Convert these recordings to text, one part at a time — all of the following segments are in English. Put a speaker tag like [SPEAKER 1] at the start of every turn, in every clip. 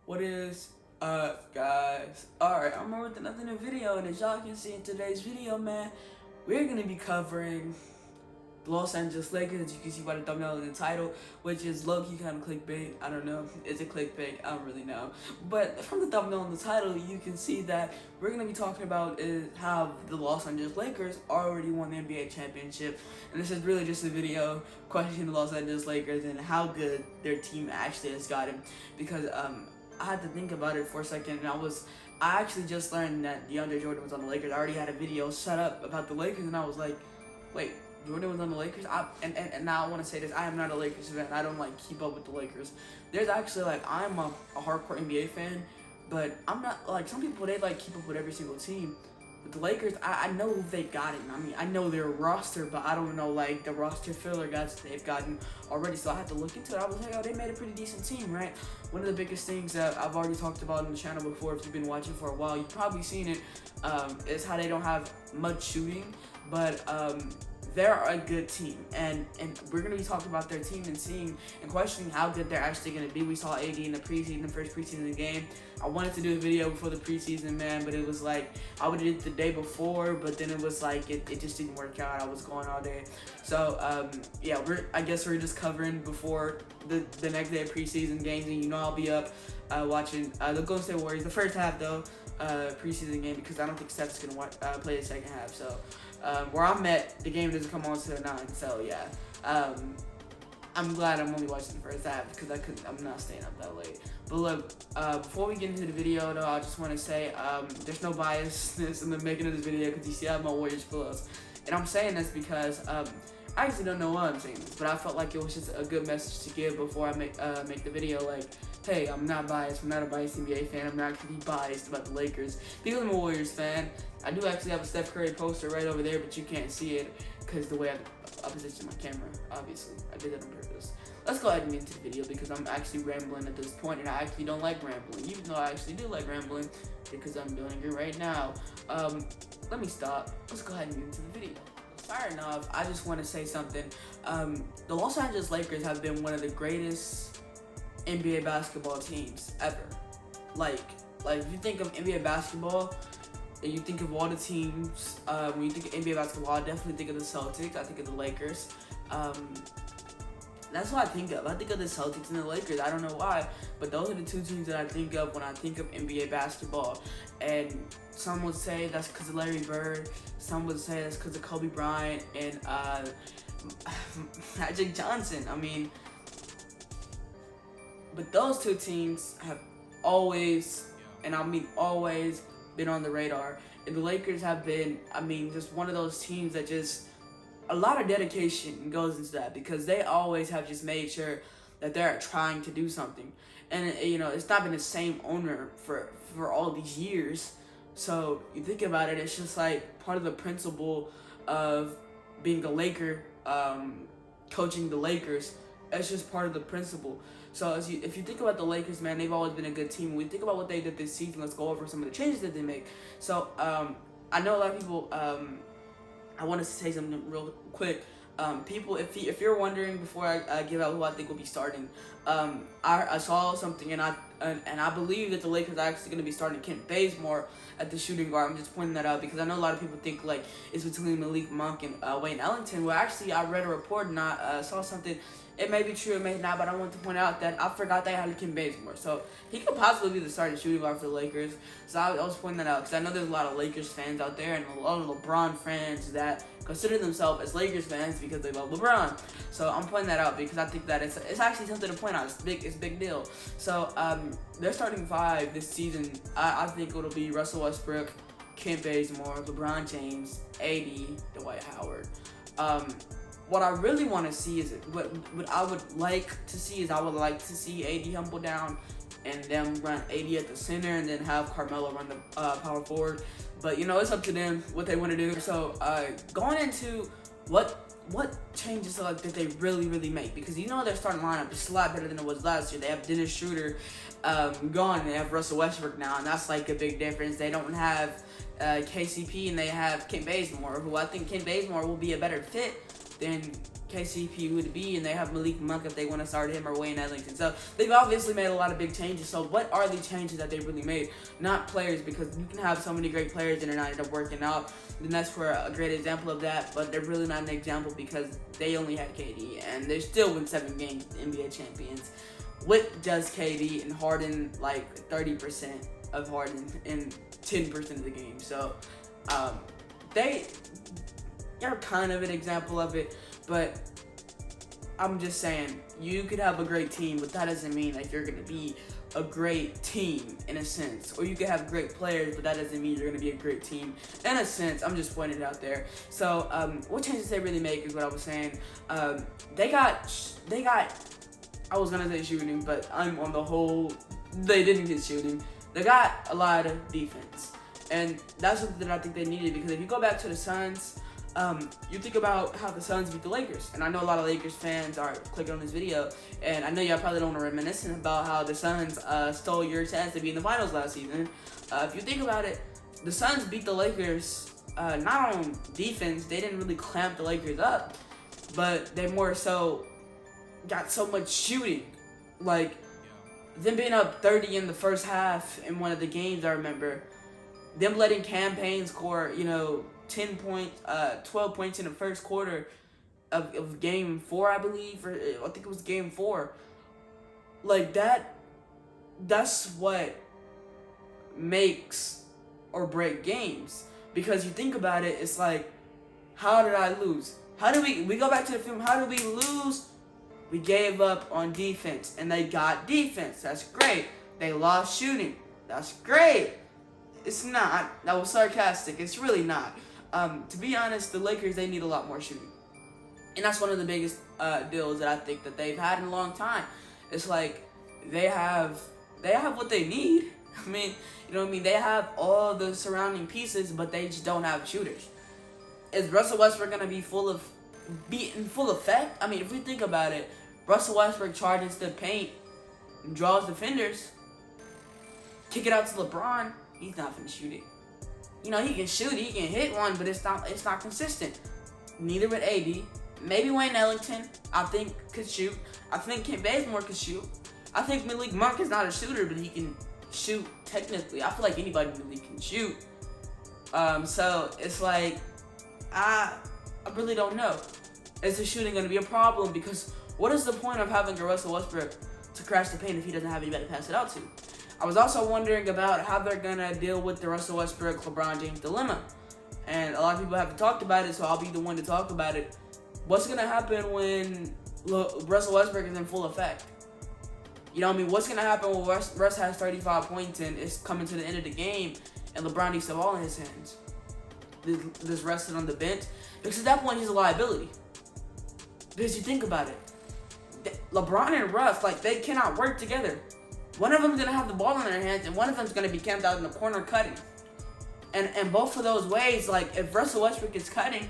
[SPEAKER 1] What is up, guys? Alright, I'm here with another new video, and as y'all can see in today's video, man, we're gonna be covering the Los Angeles Lakers, as you can see by the thumbnail and the title, which is low-key kind of clickbait. I don't know. Is it clickbait? I don't really know. But from the thumbnail and the title, you can see that we're gonna be talking about how the Los Angeles Lakers already won the NBA championship, and this is really just a video questioning the Los Angeles Lakers and how good their team actually has gotten, because I had to think about it for a second, and I actually just learned that DeAndre Jordan was on the Lakers. I already had a video set up about the Lakers, and I was like, wait, Jordan was on the Lakers? And now I want to say this, I am not a Lakers fan. I don't, keep up with the Lakers. There's actually, I'm a hardcore NBA fan, but I'm not, some people, they, keep up with every single team. But the Lakers, I know who they've gotten. I mean, I know their roster, but I don't know, the roster filler guys they've gotten already. So I had to look into it. I was like, oh, they made a pretty decent team, right? One of the biggest things that I've already talked about on the channel before, if you've been watching for a while, you've probably seen it, is how they don't have much shooting, but they're a good team, and we're going to be talking about their team and seeing and questioning how good they're actually going to be. We saw AD in the first preseason game. I wanted to do a video before the preseason, man, but it was I would have did it the day before, but then it was it just didn't work out. I was going all day. So, yeah, I guess we're just covering before the next day of preseason games, and I'll be up watching the Golden State Warriors, the first half, though, preseason game, because I don't think Steph's going to play the second half, so... where I'm at, the game doesn't come on till 9, so yeah. I'm glad I'm only watching the first half because I'm not staying up that late. But look, before we get into the video, though, I just want to say there's no biasness in the making of this video, because you see I have my Warriors pillows, and I'm saying this because I actually don't know why I'm saying this, but I felt like it was just a good message to give before I make the video. Hey, I'm not biased. I'm not a biased NBA fan. I'm not actually biased about the Lakers because I'm a Warriors fan. I do actually have a Steph Curry poster right over there, but you can't see it because the way I positioned my camera, obviously. I did that on purpose. Let's go ahead and get into the video because I'm actually rambling at this point, and I actually don't like rambling, even though I actually do like rambling because I'm doing it right now. Let me stop. Let's go ahead and get into the video. Firing off, I just want to say something. The Los Angeles Lakers have been one of the greatest NBA basketball teams ever. If you think of NBA basketball, and you think of all the teams, when you think of NBA basketball, I definitely think of the Celtics. I think of the Lakers. That's what I think of. I think of the Celtics and the Lakers. I don't know why, but those are the two teams that I think of when I think of NBA basketball. And some would say that's because of Larry Bird. Some would say that's because of Kobe Bryant and Magic Johnson. I mean, but those two teams have always, and I mean always, been on the radar. And the Lakers have been, just one of those teams that just, a lot of dedication goes into that, because they always have just made sure that they're trying to do something. And, it's not been the same owner for all these years. So you think about it, it's just part of the principle of being a Laker, coaching the Lakers. It's just part of the principle. So if you think about the Lakers, man, they've always been a good team. When we think about what they did this season, let's go over some of the changes that they make. So I know a lot of people, I want to say something real quick. People, if you're wondering before I give out who I think will be starting, I saw something, and I believe that the Lakers are actually going to be starting Kent Bazemore at the shooting guard. I'm just pointing that out because I know a lot of people think it's between Malik Monk and Wayne Ellington. Well, actually, I read a report and I saw something. It may be true, it may not, but I want to point out that I forgot they had Kent Bazemore. So he could possibly be the starting shooting guard for the Lakers. So I was pointing that out because I know there's a lot of Lakers fans out there and a lot of LeBron fans that consider themselves as Lakers fans because they love LeBron. So I'm pointing that out because I think that it's actually something to point out. It's a big deal. So they're starting 5 this season. I think it'll be Russell Westbrook, Kent Bazemore, LeBron James, AD, Dwight Howard. What I really want to see is what I would like to see is I would like to see AD humble down and them run AD at the center and then have Carmelo run the power forward. But it's up to them what they want to do. So going into what changes that they really make, because their starting lineup is a lot better than it was last year. They have Dennis Schroeder gone, and they have Russell Westbrook now, and that's a big difference. They don't have KCP, and they have Kent Bazemore, who I think Kent Bazemore will be a better fit than KCP would be, and they have Malik Monk if they want to start him or Wayne Ellington. So they've obviously made a lot of big changes. So what are the changes that they really made? Not players, because you can have so many great players and they're not end up working out. And that's for a great example of that, but they're really not an example because they only had KD and they still win 7 games NBA champions. What does KD and Harden, like 30% of Harden in 10% of the game? So they're kind of an example of it, but I'm just saying, you could have a great team, but that doesn't mean that you're going to be a great team in a sense. Or you could have great players, but that doesn't mean you're going to be a great team in a sense. I'm just pointing it out there. So what changes they really make is what I was saying. They got, I was going to say shooting, but I'm on the whole, they didn't get shooting. They got a lot of defense. And that's something that I think they needed, because if you go back to the Suns, you think about how the Suns beat the Lakers, and I know a lot of Lakers fans are clicking on this video, and I know y'all probably don't want to reminisce about how the Suns stole your chance to be in the finals last season. If you think about it, the Suns beat the Lakers not on defense. They didn't really clamp the Lakers up, but they more so got so much shooting. Like, them being up 30 in the first half in one of the games, I remember, them letting Cam Payne score, 10 points, 12 points in the first quarter of game 4, I believe, or I think it was game 4. Like, that's what makes or break games. Because you think about it, it's like, how did I lose? How did we go back to the film, how did we lose? We gave up on defense, and they got defense. That's great. They lost shooting. That's great. It's not. That was sarcastic. It's really not. To be honest, the Lakers, they need a lot more shooting. And that's one of the biggest deals that I think that they've had in a long time. It's like they have what they need. I mean, you know what I mean? They have all the surrounding pieces, but they just don't have shooters. Is Russell Westbrook going to be in full effect? I mean, if we think about it, Russell Westbrook charges the paint, draws defenders, kick it out to LeBron, he's not going to shoot it. He can shoot it, he can hit one, but it's not consistent. Neither with AD. Maybe Wayne Ellington, I think, could shoot. I think Kent Bazemore could shoot. I think Malik Monk is not a shooter, but he can shoot technically. I feel like anybody in the league can shoot. So it's like, I really don't know. Is the shooting going to be a problem? Because what is the point of having a Russell Westbrook to crash the paint if he doesn't have anybody to pass it out to? I was also wondering about how they're going to deal with the Russell Westbrook, LeBron James dilemma. And a lot of people haven't talked about it, so I'll be the one to talk about it. What's going to happen when Russell Westbrook is in full effect? You know what I mean? What's going to happen when Russ has 35 points and it's coming to the end of the game and LeBron needs the ball in his hands? This resting on the bench? Because at that point, he's a liability. Because you think about it. LeBron and Russ, they cannot work together. One of them's going to have the ball in their hands, and one of them's going to be camped out in the corner cutting. And both of those ways, if Russell Westbrook is cutting,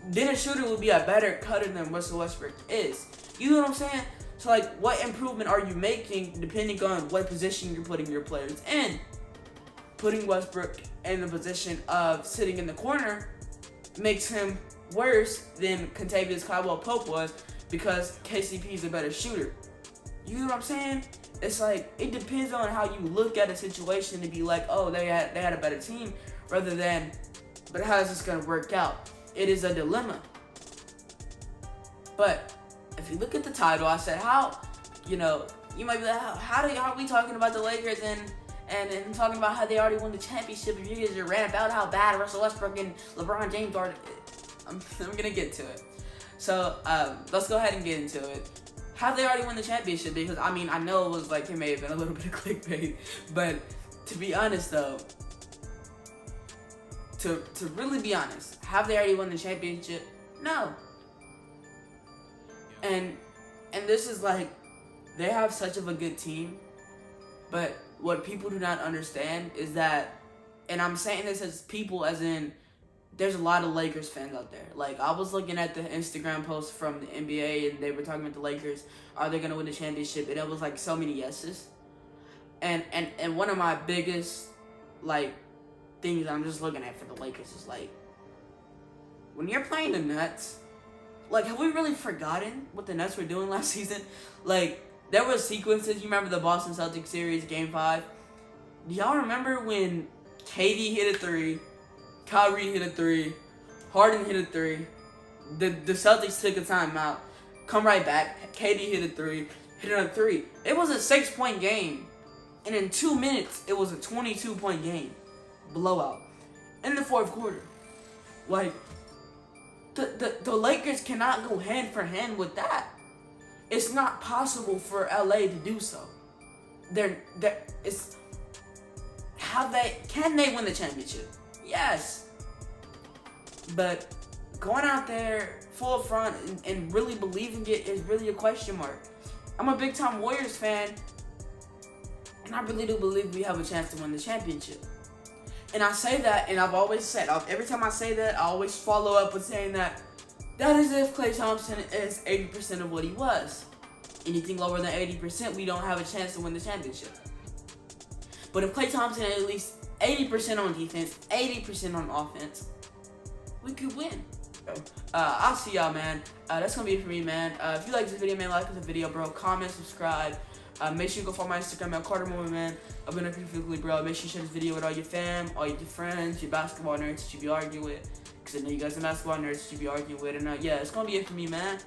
[SPEAKER 1] then a shooter would be a better cutter than Russell Westbrook is. You know what I'm saying? So, what improvement are you making depending on what position you're putting your players in? Putting Westbrook in the position of sitting in the corner makes him worse than Kentavious Caldwell-Pope was, because KCP is a better shooter. You know what I'm saying? It's it depends on how you look at a situation to be like, oh, they had a better team, rather than, but how is this going to work out? It is a dilemma. But if you look at the title, I said, you might be like, how are we talking about the Lakers and talking about how they already won the championship, if you guys are rant about how bad Russell Westbrook and LeBron James are? I'm going to get to it. So let's go ahead and get into it. Have they already won the championship? Because, I know it was it may have been a little bit of clickbait, but to be honest, though, to really be honest, have they already won the championship? No. And this is they have such of a good team, but what people do not understand is that, and I'm saying this as people, as in, there's a lot of Lakers fans out there. I was looking at the Instagram post from the NBA, and they were talking about the Lakers. Are they going to win the championship? And it was so many yeses. And one of my biggest things I'm just looking at for the Lakers is when you're playing the Nets, like, have we really forgotten what the Nets were doing last season? Like, there were sequences. You remember the Boston Celtics series, Game 5? Do y'all remember when KD hit a 3, Kyrie hit a 3, Harden hit a 3, the Celtics took a timeout, come right back, KD hit a 3, hit another 3. It was a 6-point game, and in 2 minutes, it was a 22-point game. Blowout. In the fourth quarter. Like, the Lakers cannot go hand for hand with that. It's not possible for LA to do so. Can they win the championship? Yes. But going out there full front and really believing it is really a question mark. I'm a big time Warriors fan, and I really do believe we have a chance to win the championship. And I say that, and I've always said, every time I say that, I always follow up with saying that is if Klay Thompson is 80% of what he was. Anything lower than 80%, we don't have a chance to win the championship. But if Klay Thompson is at least 80% on defense, 80% on offense, we could win. I'll see y'all, man. That's gonna be it for me, man. If you like this video, man, like this video, bro. Comment, subscribe. Make sure you go follow my Instagram at Carter Moment, man. I've been up here physically, bro. Make sure you share this video with all your fam, all your friends, your basketball nerds that you be arguing with. Because I know you guys are basketball nerds that you be arguing with. And yeah, it's gonna be it for me, man.